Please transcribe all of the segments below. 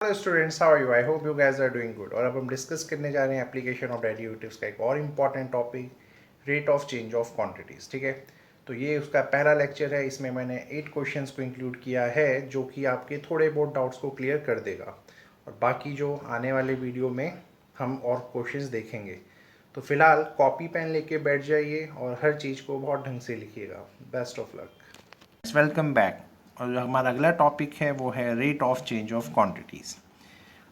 Hello students, how are you? I hope you guys are doing good. और अब हम discuss करने जा रहे हैं एप्लीकेशन ऑफ डेरिवेटिव्स का एक और important topic, rate of change of quantities. ठीक है, तो ये उसका पहला लेक्चर है। इसमें मैंने 8 क्वेश्चंस को इंक्लूड किया है जो कि आपके थोड़े बहुत डाउट्स को क्लियर कर देगा। और बाकी जो आने वाले वीडियो में हम और क्वेश्चंस देखेंगे। तो फिलहाल कॉपी पेन लेके बैठ जाइए और हर चीज़ को बहुत ढंग से लिखिएगा। Best of luck. Welcome back. और जो हमारा अगला टॉपिक है वो है rate of change of quantities.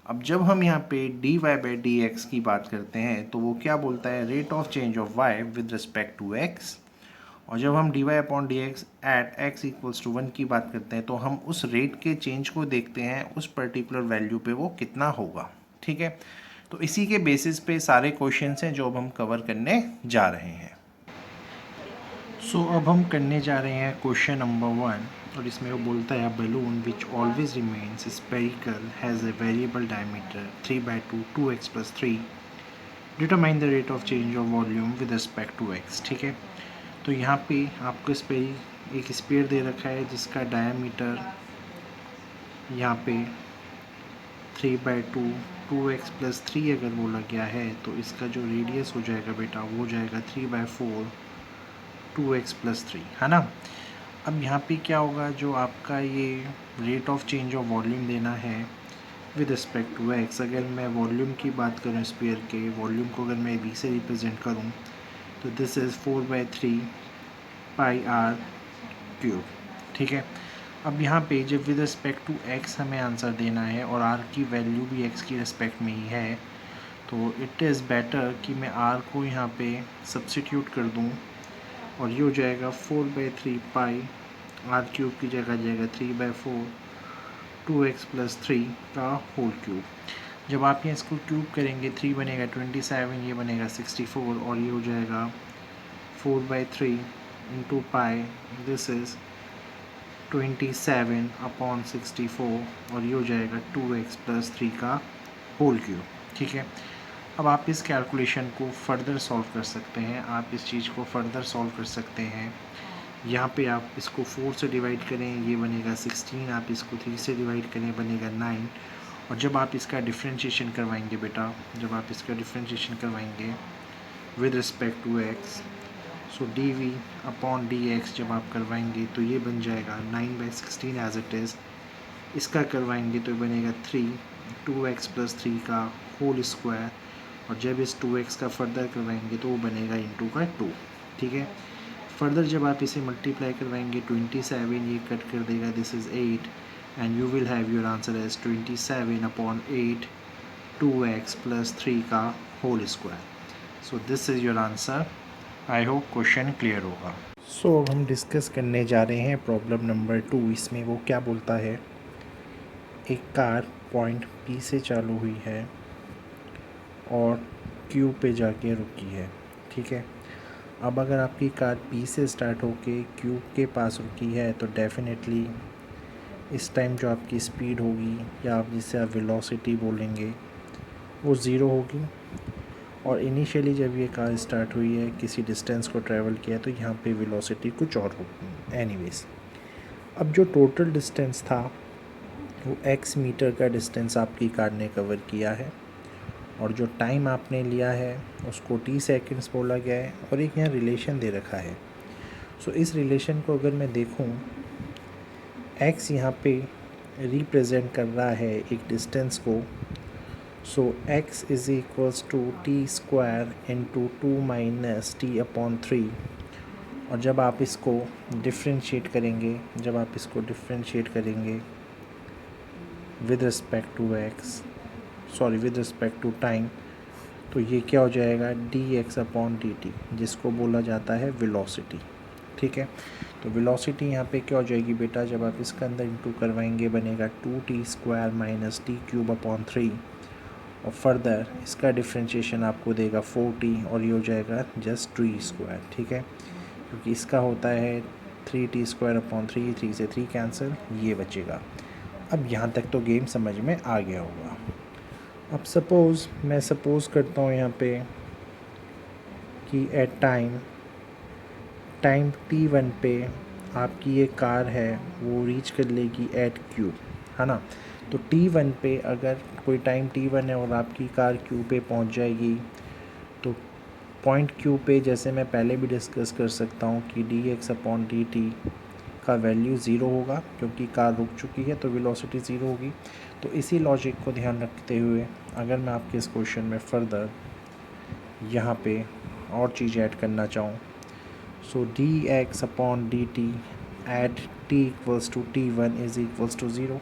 अब जब हम यहाँ पे d y by d x की बात करते हैं तो वो क्या बोलता है, rate of change of y with respect to x. और जब हम d y upon d x at x equals to 1 की बात करते हैं तो हम उस रेट के चेंज को देखते हैं उस पर्टिकुलर वैल्यू पे वो कितना होगा। ठीक है, तो इसी के बेसिस पे सारे क्वेश्चंस हैं जो अब हम कवर करने जा रहे हैं। अब हम करने जा रहे हैं क्वेश्चन नंबर 1। और इसमें वो बोलता है balloon which always remains spherical has a variable diameter 3/2 2x + 3 determine the rate of change of volume with respect to x। ठीक है, तो यहाँ पे आपको एक स्पेयर दे रखा है जिसका डायमीटर यहाँ पे 3/2 2x + 3 अगर बोला गया है तो इसका जो रेडियस हो जाएगा बेटा वो हो जाएगा 3/4 2x + 3, है ना। अब यहाँ पे क्या होगा, जो आपका ये rate of change of volume देना है विद रिस्पेक्ट टू एक्स। अगर मैं वॉल्यूम की बात करूँ, स्पेयर के वॉल्यूम को अगर मैं v से रिप्रेजेंट करूँ तो this is 4/3 pi r cube. ठीक है, अब यहाँ पे जब विद रिस्पेक्ट टू एक्स हमें आंसर देना है और r की वैल्यू भी x की रिस्पेक्ट में ही है तो इट इज़ बेटर कि मैं r को यहाँ पे सब्सिट्यूट कर दूँ और ये हो जाएगा 4/3 पाई आर क्यूब की जगह जाएगा 3/4 2x + 3 का होल क्यूब। जब आप ये इसको क्यूब करेंगे 3 बनेगा 27, ये बनेगा 64 और ये हो जाएगा 4/3 इंटू पाई, दिस इज़ 27/64 और ये हो जाएगा 2x + 3 का होल क्यूब। ठीक है, अब आप इस कैलकुलेशन को फर्दर सॉल्व कर सकते हैं। आप इस चीज़ को फर्दर सॉल्व कर सकते हैं। यहाँ पे आप इसको 4 से डिवाइड करें, ये बनेगा 16। आप इसको 3 से डिवाइड करें, बनेगा 9। और जब आप इसका डिफ्रेंशिएशन करवाएंगे बेटा, जब आप इसका डिफ्रेंशिएशन करवाएंगे with respect to x, so d v upon d x जब आप करवाएंगे तो ये बन जाएगा 9/16 एज इट इज़। इसका करवाएंगे तो बनेगा 3 2x + 3 का होल स्क्वायर। और जब इस 2x का फर्दर करवाएंगे तो वो बनेगा इंटू का 2। ठीक है, फर्दर जब आप इसे मल्टीप्लाई करवाएंगे 27 ये कट कर देगा, this is 8 and you will have your answer as 27/8 2x + 3 का whole square. So this is your answer. I hope question clear होगा। अब हम डिस्कस करने जा रहे हैं प्रॉब्लम नंबर 2। इसमें वो क्या बोलता है, एक कार पॉइंट P से चालू हुई है और Q पे जाके रुकी है। ठीक है, अब अगर आपकी कार P से स्टार्ट होके Q के पास रुकी है तो डेफिनेटली इस टाइम जो आपकी स्पीड होगी या आप जिसे आप वेलोसिटी बोलेंगे वो ज़ीरो होगी। और इनिशियली जब ये कार स्टार्ट हुई है, किसी डिस्टेंस को ट्रैवल किया तो यहाँ पे वेलोसिटी कुछ और होगी। एनीवेज, अब जो टोटल डिस्टेंस था वो x मीटर का डिस्टेंस आपकी कार ने कवर किया है और जो टाइम आपने लिया है उसको t सेकेंड्स बोला गया है और एक यहाँ रिलेशन दे रखा है। इस रिलेशन को अगर मैं देखूँ, x यहाँ पे रिप्रेजेंट कर रहा है एक डिस्टेंस को। x is equals to t² into 2 - t/3। और जब आप इसको डिफ्रेंशिएट करेंगे, विद रिस्पेक्ट टू टाइम तो ये क्या हो जाएगा, dx/dt, जिसको बोला जाता है वेलोसिटी। ठीक है, तो वेलोसिटी यहाँ पे क्या हो जाएगी बेटा, जब आप इसका अंदर इंटू करवाएंगे बनेगा 2t² - t³ और फर्दर इसका डिफ्रेंशिएशन आपको देगा 4t और ये हो जाएगा जस्ट t²। ठीक है, क्योंकि इसका होता है 3t²/3, 3 से 3 कैंसिल, ये बचेगा। अब यहाँ तक तो गेम समझ में आ गया होगा। अब मैं सपोज़ करता हूँ यहाँ पे कि एट टाइम t1 पे आपकी ये कार है वो रीच कर लेगी एट Q, है ना। तो T1 पे अगर कोई टाइम T1 है और आपकी कार Q पे पहुंच जाएगी तो पॉइंट Q पे जैसे मैं पहले भी डिस्कस कर सकता हूं कि dx/dt का वैल्यू ज़ीरो होगा क्योंकि कार रुक चुकी है तो वेलोसिटी ज़ीरो होगी। तो इसी लॉजिक को ध्यान रखते हुए अगर मैं आपके इस क्वेश्चन में फर्दर यहाँ पे और चीज़ ऐड करना चाहूँ, so dx/dt at t=t1 is equals to zero,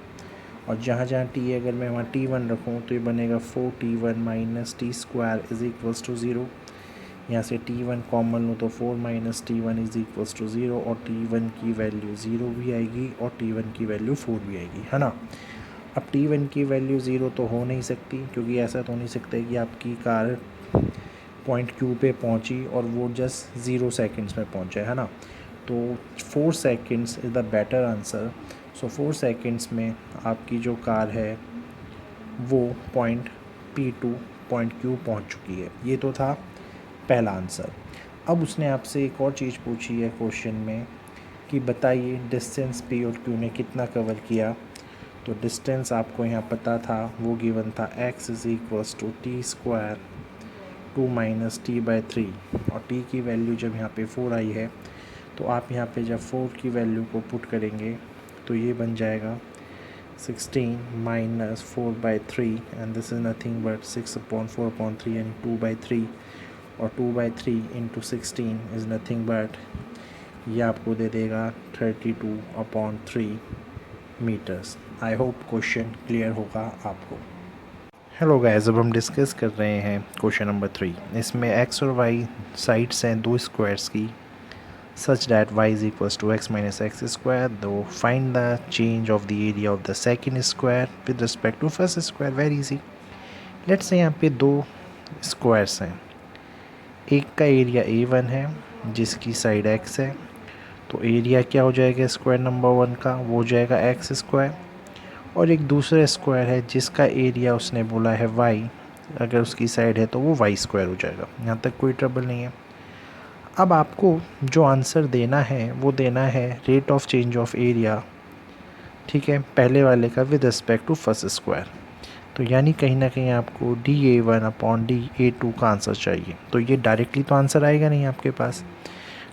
और जहाँ जहाँ t अगर मैं वहाँ t1 रखूँ तो ये बनेगा 4t1 minus t square is equals to zero. यहाँ से t1 कॉमन लो तो 4 minus t1 is equals to zero, और t1 की वैल्यू ज़ीरो भी आएगी और t1 की वैल्यू 4 भी आएगी, है ना। अब t1 की वैल्यू ज़ीरो तो हो नहीं सकती क्योंकि ऐसा तो नहीं सकता है कि आपकी कार पॉइंट Q पे पहुंची और वो जस्ट 0 सेकंड्स में पहुंचा है ना। तो 4 seconds is the better answer. So 4 seconds में आपकी जो कार है वो पॉइंट P2 पॉइंट Q पहुंच चुकी है। ये तो था पहला आंसर। अब उसने आपसे एक और चीज़ पूछी है क्वेश्चन में कि बताइए डिस्टेंस P और Q ने कितना कवर किया। तो डिस्टेंस आपको यहाँ पता था, वो गिवन था x is equals to t square 2 minus t by 3, और t की वैल्यू जब यहाँ पे 4 आई है तो आप यहाँ पे जब 4 की वैल्यू को पुट करेंगे तो ये बन जाएगा 16 minus 4/3 and this is nothing but 6/4/3 यानी 2/3, और 2/3 इंटू 16 इज़ नथिंग बट ये आपको दे देगा 32/3 meters. I hope question clear होगा आपको। हेलो गाइस, अब हम डिस्कस कर रहे हैं क्वेश्चन नंबर 3। इसमें x और y साइड्स हैं दो स्क्वायर्स की such that y is equals to x minus x square, though find the change of the area of the second square with respect to first square। very easy। let's say यहाँ पे दो squares हैं, एक का area a1 है जिसकी side x है, तो एरिया क्या हो जाएगा स्क्वायर नंबर 1 का, वो हो जाएगा x स्क्वायर, और एक दूसरा स्क्वायर है जिसका एरिया उसने बोला है y, अगर उसकी साइड है तो वो y स्क्वायर हो जाएगा। यहाँ तक कोई ट्रबल नहीं है। अब आपको जो आंसर देना है वो देना है rate of change of area, ठीक है, पहले वाले का with respect to first square. तो यानी कहीं ना कहीं आपको dA1/dA2 का आंसर चाहिए, तो ये डायरेक्टली तो आंसर आएगा नहीं आपके पास।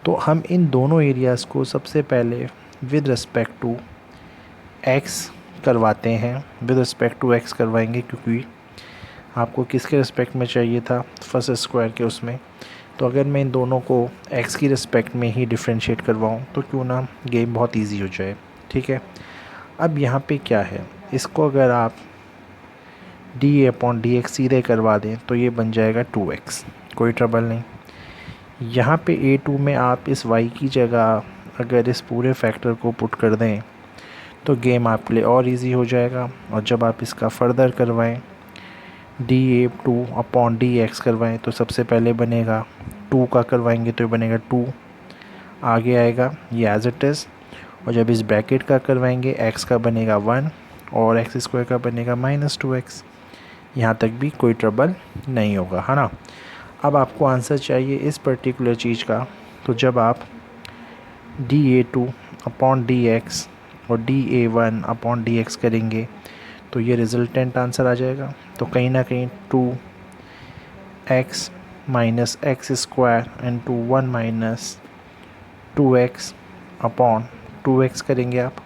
तो हम इन दोनों एरियाज़ को सबसे पहले विद रिस्पेक्ट टू x करवाते हैं, विद रिस्पेक्ट टू x करवाएंगे क्योंकि आपको किसके रिस्पेक्ट में चाहिए था, फर्स्ट स्क्वायर के उसमें। तो अगर मैं इन दोनों को x की रिस्पेक्ट में ही डिफ्रेंशिएट करवाऊँ तो क्यों ना गेम बहुत इजी हो जाए, ठीक है। अब यहाँ पे क्या है, इसको अगर आप dA/dx सीधे करवा दें तो ये बन जाएगा 2x, कोई ट्रबल नहीं। यहाँ पे A2 में आप इस y की जगह अगर इस पूरे फैक्टर को पुट कर दें तो गेम आपके लिए और इजी हो जाएगा। और जब आप इसका फर्दर करवाएं dA2/dx करवाएं तो सबसे पहले बनेगा 2 का करवाएंगे तो ये बनेगा 2, आगे आएगा ये एज इट इज़, और जब इस ब्रैकेट का करवाएंगे x का बनेगा 1 और x स्क्वायर का बनेगा -2x। यहाँ तक भी कोई ट्रबल नहीं होगा, है ना। अब आपको आंसर चाहिए इस पर्टिकुलर चीज़ का, तो जब आप dA2/dx और dA1/dx करेंगे तो ये रिजल्टेंट आंसर आ जाएगा। तो कहीं ना कहीं 2x minus x square into 1 minus 2x/2x करेंगे आप,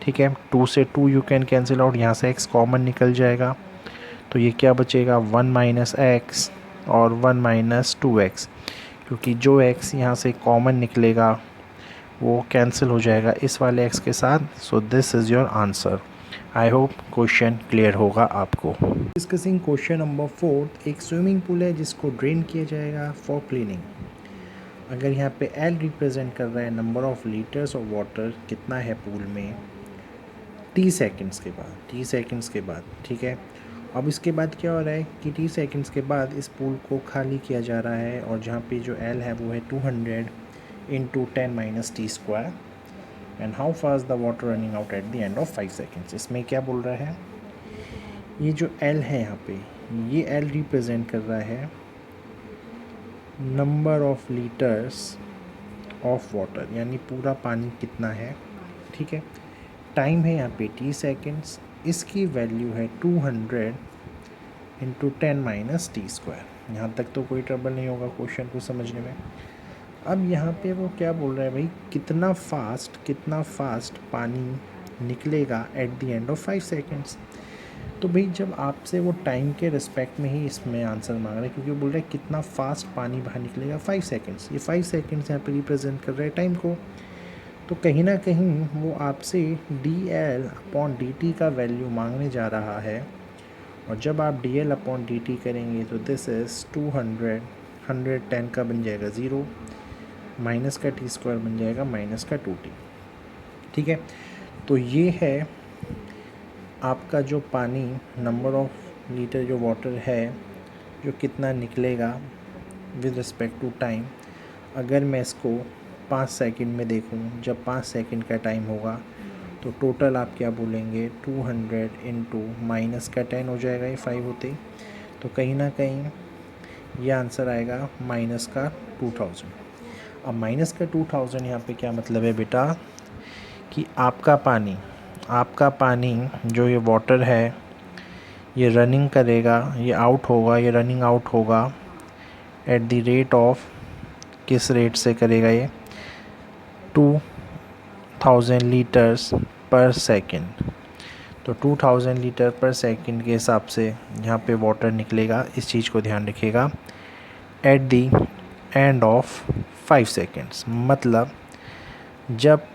ठीक है। 2 से 2 यू कैन कैंसिल आउट, यहाँ से x कॉमन निकल जाएगा तो ये क्या बचेगा 1 माइनस एक्स और 1 माइनस 2x, क्योंकि जो x यहाँ से कॉमन निकलेगा वो कैंसिल हो जाएगा इस वाले x के साथ। सो this is your answer. I hope question clear होगा आपको। Discussing question number 4। एक स्विमिंग पूल है जिसको ड्रेन किया जाएगा फॉर क्लीनिंग। अगर यहाँ पे L रिप्रेजेंट कर रहा है number of litres of water कितना है पूल में t सेकंड्स के बाद, ठीक है। अब इसके बाद क्या हो रहा है कि t सेकंड्स के बाद इस पूल को खाली किया जा रहा है, और जहाँ पे जो L है वो है 200 into 10 - t square, and how fast the water running out at the end of 5 seconds. इसमें क्या बोल रहा है, ये जो L है यहाँ पे, ये L रिप्रेजेंट कर रहा है number of litres of water, यानी पूरा पानी कितना है, ठीक है। टाइम है यहाँ पे t सेकेंड्स, इसकी वैल्यू है 200 इंटू 10-t²। यहाँ तक तो कोई ट्रबल नहीं होगा क्वेश्चन को समझने में। अब यहाँ पे वो क्या बोल रहा है भाई, कितना फास्ट पानी निकलेगा at the end of 5 seconds. तो भाई जब आपसे वो टाइम के रिस्पेक्ट में ही इसमें आंसर मांग रहा है, क्योंकि वो बोल रहा है कितना फास्ट पानी बाहर निकलेगा 5 सेकेंड्स। ये 5 सेकेंड्स यहाँ पे रिप्रेजेंट कर रहा है टाइम को। तो कहीं ना कहीं वो आपसे dl/dt का वैल्यू मांगने जा रहा है। और जब आप dl/dt करेंगे तो दिस इज़ 200, 110 का बन जाएगा 0, माइनस का t² बन जाएगा माइनस का 2t। ठीक है, तो ये है आपका जो पानी, नंबर ऑफ लीटर जो वाटर है जो कितना निकलेगा विद रिस्पेक्ट टू टाइम। अगर मैं इसको 5 सेकंड में देखूं, जब 5 सेकंड का टाइम होगा तो टोटल आप क्या बोलेंगे, 200 इंटू माइनस का 10 हो जाएगा ये 5 होते ही। तो कहीं ना कहीं ये आंसर आएगा माइनस का 2000। अब माइनस का 2000 यहाँ पे क्या मतलब है बेटा, कि आपका पानी जो ये वाटर है ये रनिंग करेगा, ये आउट होगा, ये रनिंग आउट होगा एट द रेट ऑफ, किस रेट से करेगा ये, 2000 लीटर्स पर सेकेंड। तो 2000 लीटर पर सेकेंड के हिसाब से यहाँ पे वाटर निकलेगा। इस चीज़ को ध्यान रखिएगा, at the end of 5 seconds. मतलब जब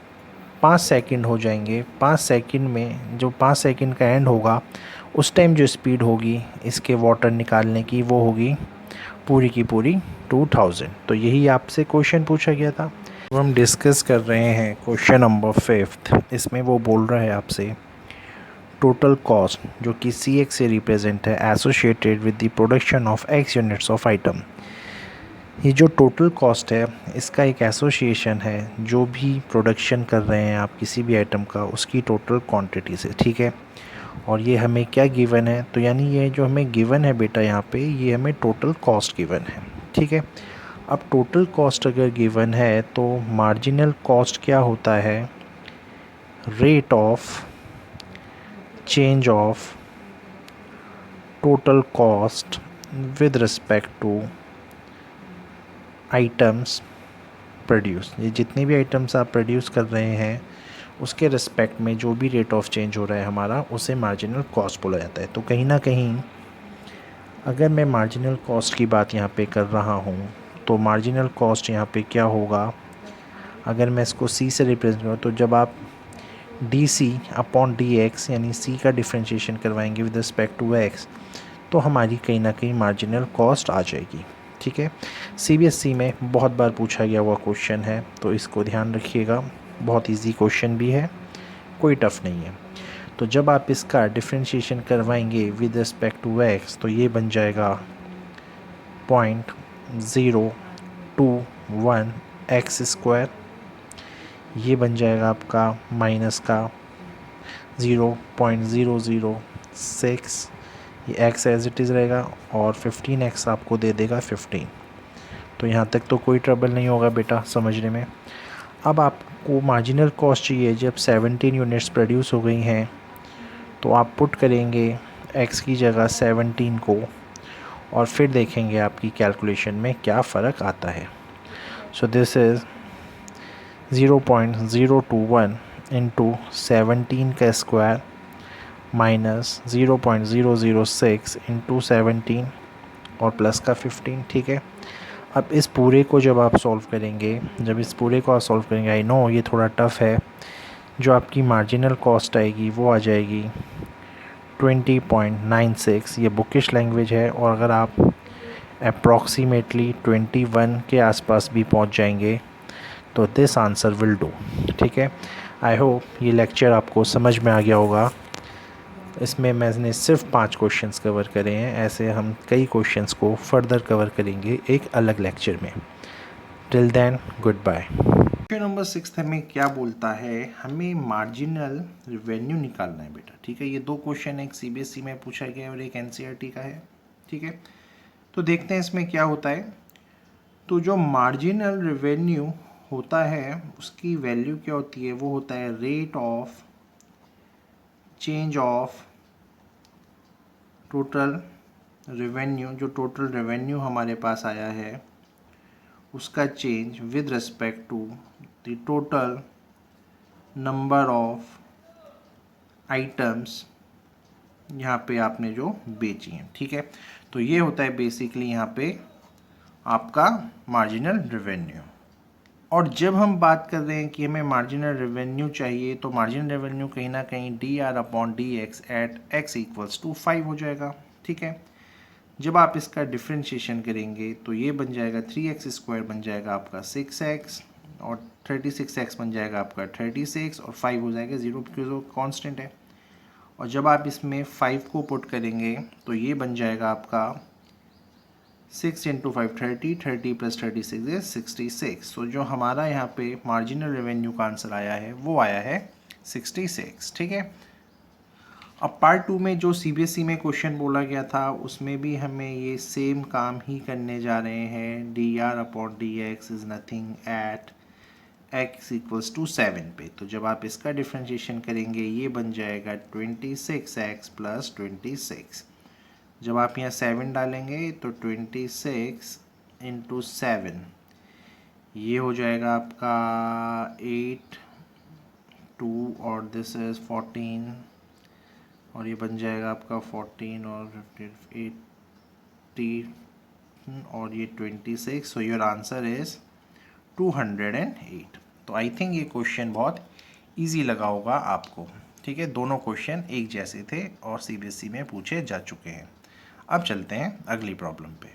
5 सेकंड हो जाएंगे, 5 सेकंड में जो 5 सेकंड का एंड होगा उस टाइम जो स्पीड होगी इसके वाटर निकालने की वो होगी पूरी की पूरी 2000। तो यही आपसे क्वेश्चन पूछा गया था। अब हम डिस्कस कर रहे हैं क्वेश्चन नंबर 5। इसमें वो बोल रहा है आपसे टोटल कॉस्ट जो कि CX से रिप्रेजेंट है, associated with the production of X units of item. ये जो टोटल कॉस्ट है इसका एक एसोसिएशन है जो भी प्रोडक्शन कर रहे हैं आप किसी भी आइटम का, उसकी टोटल क्वांटिटी से। ठीक है, और ये हमें क्या गिवन है, तो यानी ये जो हमें गिवन है बेटा यहाँ पे, ये हमें टोटल कॉस्ट गिवन है। ठीक है, अब टोटल कॉस्ट अगर गिवन है तो मार्जिनल कॉस्ट क्या होता है, rate of change of total cost with respect to items produce. ये जितने भी आइटम्स आप प्रोड्यूस कर रहे हैं उसके रिस्पेक्ट में जो भी रेट ऑफ चेंज हो रहा है हमारा, उसे मार्जिनल कॉस्ट बोला जाता है। तो कहीं ना कहीं अगर मैं मार्जिनल कॉस्ट की बात यहाँ पे कर रहा हूँ तो मार्जिनल कॉस्ट यहाँ पे क्या होगा, अगर मैं इसको C से रिप्रेजेंट करूँ तो जब आप dC/dx यानी C का डिफ्रेंशिएशन करवाएंगे विद रिस्पेक्ट टू x, तो हमारी कहीं ना कहीं मार्जिनल कॉस्ट आ जाएगी। ठीक है, CBSE में बहुत बार पूछा गया हुआ क्वेश्चन है, तो इसको ध्यान रखिएगा। बहुत इजी क्वेश्चन भी है, कोई टफ नहीं है। तो जब आप इसका डिफ्रेंशिएशन करवाएंगे विद रिस्पेक्ट टू x तो ये बन जाएगा 0.021 x²। ये बन जाएगा आपका माइनस का 0.006, ये x एज इट इज़ रहेगा, और 15x आपको दे देगा 15। तो यहाँ तक तो कोई ट्रबल नहीं होगा बेटा समझने में। अब आपको मार्जिनल कॉस्ट चाहिए जब 17 यूनिट्स प्रोड्यूस हो गई हैं, तो आप पुट करेंगे x की जगह 17 को और फिर देखेंगे आपकी कैलकुलेशन में क्या फ़र्क आता है। सो दिस इज़ 0.021 इंटू 17 का स्क्वायर माइनस 0.006 इंटू 17 और प्लस का 15। ठीक है, अब इस पूरे को जब आप सॉल्व करेंगे, आई नो ये थोड़ा टफ है, जो आपकी मार्जिनल कॉस्ट आएगी वो आ जाएगी 20.96। ये बुकिश लैंग्वेज है, और अगर आप अप्रॉक्सीमेटली 21 के आसपास भी पहुंच जाएंगे तो दिस आंसर विल डू। ठीक है, आई होप ये लेक्चर आपको समझ में आ गया होगा। इसमें मैंने सिर्फ 5 क्वेश्चंस कवर करे हैं, ऐसे हम कई क्वेश्चंस को फर्दर कवर करेंगे एक अलग लेक्चर में। Till then good bye. Question number 6 हमें क्या बोलता है, हमें मार्जिनल रेवेन्यू निकालना है बेटा। ठीक है, ये 2 क्वेश्चन एक CBSE में पूछा गया है और एक NCERT का है। ठीक है, तो देखते हैं इसमें क्या होता है। तो जो मार्जिनल रेवेन्यू होता है उसकी वैल्यू क्या होती है, वो होता है rate of change of total revenue, जो टोटल रेवेन्यू हमारे पास आया है उसका change with respect to the total number of items यहाँ पे आपने जो बेची हैं, ठीक है। तो ये होता है बेसिकली यहाँ पे आपका मार्जिनल रेवेन्यू। और जब हम बात कर रहे हैं कि हमें मार्जिनल रेवेन्यू चाहिए, तो मार्जिनल रेवेन्यू कहीं ना कहीं DR/DX एट x = 5 हो जाएगा, ठीक है। जब आप इसका डिफ्रेंशिएशन करेंगे तो ये बन जाएगा 3x² बन जाएगा आपका 6x, और 36x बन जाएगा आपका 36, और 5 हो जाएगा 0 क्योंकि कांस्टेंट है। और जब आप इसमें 5 को पुट करेंगे तो ये बन जाएगा आपका 6 × 5 30, 30 + 36 is 66। तो जो हमारा यहाँ पे मार्जिनल रेवेन्यू का आंसर आया है वो आया है 66, ठीक है। अब पार्ट 2 में जो CBSE में क्वेश्चन बोला गया था उसमें भी हमें ये सेम काम ही करने जा रहे हैं। DR/DX is nothing at x = 7 पे। तो जब आप इसका डिफ्रेंशिएशन करेंगे ये बन जाएगा 26x + 26। जब आप यहाँ 7 डालेंगे तो 26 × 7 ये हो जाएगा आपका 8 2, और दिस इज़ 14, और ये बन जाएगा आपका 14 और 80 और ये 26। So your answer is 208। तो आई थिंक ये क्वेश्चन बहुत इजी लगा होगा आपको, ठीक है। दोनों क्वेश्चन एक जैसे थे और CBSE में पूछे जा चुके हैं। अब चलते हैं अगली प्रॉब्लम पे।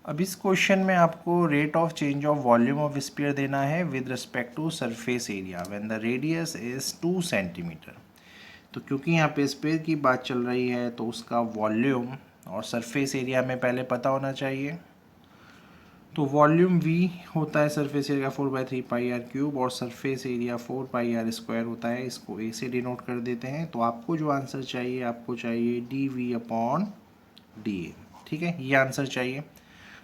अब इस क्वेश्चन में आपको rate of change of volume of sphere देना है with respect to surface area when the radius is 2 centimeter. तो क्योंकि यहाँ पे स्फीयर की बात चल रही है तो उसका वॉल्यूम और सरफेस एरिया में पहले पता होना चाहिए। तो वॉल्यूम V होता है सरफेस एरिया 4/3πr³ और सरफेस एरिया 4πr² होता है। इसको A से डिनोट कर देते हैं। तो आपको जो आंसर चाहिए आपको चाहिए dV/dA, ठीक है, ये आंसर चाहिए।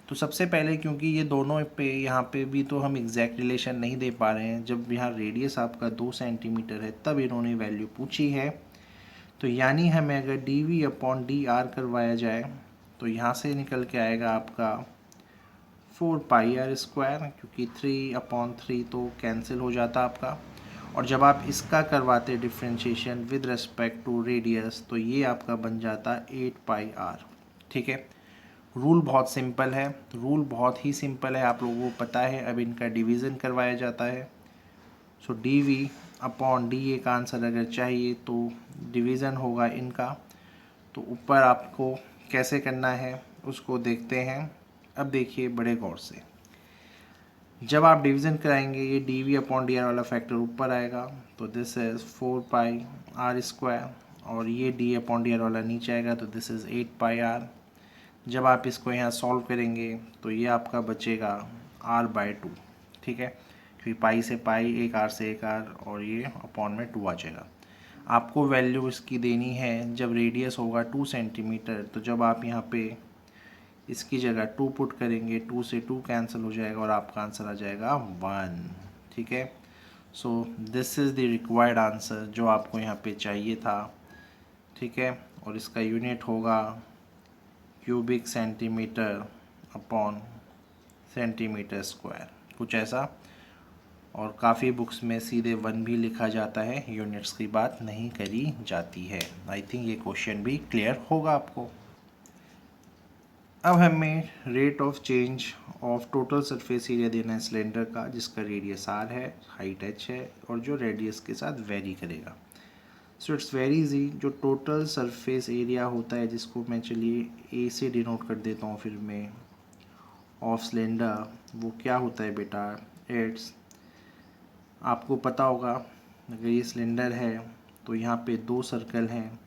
तो सबसे पहले क्योंकि ये दोनों पे यहाँ पे भी तो हम एग्जैक्ट रिलेशन नहीं दे पा रहे हैं, जब यहाँ रेडियस आपका 2 सेंटीमीटर है तब इन्होंने वैल्यू पूछी है। तो यानी हमें अगर dV/dR करवाया जाए तो यहाँ से निकल के आएगा आपका 4πr², क्योंकि 3/3 तो कैंसिल हो जाता आपका। और जब आप इसका करवाते differentiation with respect to radius तो ये आपका बन जाता 8πr, ठीक है। रूल बहुत सिंपल है, रूल बहुत ही सिंपल है, आप लोगों को पता है। अब इनका डिवीज़न करवाया जाता है। सो dV/dA का आंसर अगर चाहिए तो डिवीज़न होगा इनका। तो ऊपर आपको कैसे करना है उसको देखते हैं। अब देखिए बड़े गौर से, जब आप डिवीज़न कराएंगे ये dV/dR वाला फैक्टर ऊपर आएगा, तो दिस इज़ 4πr², और ये d/dR वाला नीचे आएगा तो दिस इज़ 8πr। जब आप इसको यहाँ सॉल्व करेंगे तो ये आपका बचेगा r/2, ठीक है, क्योंकि पाई से पाई, एक r से एक r, और ये अपॉन में 2 आ जाएगा। आपको वैल्यू इसकी देनी है जब रेडियस होगा 2 सेंटीमीटर। तो जब आप यहाँ पे इसकी जगह 2 पुट करेंगे 2 से 2 कैंसिल हो जाएगा और आपका आंसर आ जाएगा 1, ठीक है। सो this is the required answer जो आपको यहाँ पे चाहिए था, ठीक है। और इसका यूनिट होगा cubic centimetre upon centimetre square, कुछ ऐसा। और काफ़ी बुक्स में सीधे 1 भी लिखा जाता है, यूनिट्स की बात नहीं करी जाती है। आई थिंक ये क्वेश्चन भी क्लियर होगा आपको। अब हमें rate of change of total surface area देना है सिलेंडर का, जिसका रेडियस r है, हाइट h है, और जो रेडियस के साथ वेरी करेगा। So it's very easy. जो टोटल सरफेस एरिया होता है, जिसको मैं चलिए A से डिनोट कर देता हूँ फिर मैं, ऑफ सिलेंडर, वो क्या होता है बेटा, इट्स, आपको पता होगा अगर ये सिलेंडर है तो यहाँ पे 2 सर्कल हैं,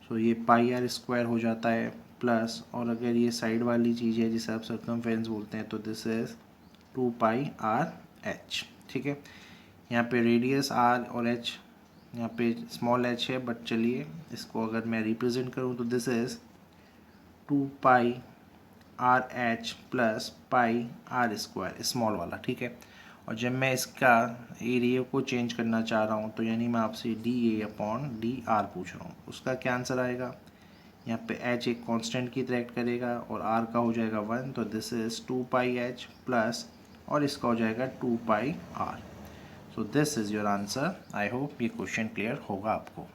सो ये πr² हो जाता है प्लस, और अगर ये साइड वाली चीज़ है जिसे आप सर्कमफेरेंस बोलते हैं तो दिस इज़ 2πrh, ठीक है। यहाँ पे रेडियस r और h, यहाँ पे स्मॉल h है, बट चलिए इसको अगर मैं रिप्रेजेंट करूँ तो this is 2πrh + πr² small वाला, ठीक है। और जब मैं इसका एरिया को चेंज करना चाह रहा हूँ तो यानी मैं आपसे DA/DR पूछ रहा हूँ, उसका क्या आंसर आएगा? यहाँ पे h एक कांस्टेंट की तरह एक्ट करेगा और r का हो जाएगा 1, तो दिस इज़ 2πh प्लस और इसका हो जाएगा 2πr। So this is your answer. I hope ये क्वेश्चन क्लियर होगा आपको।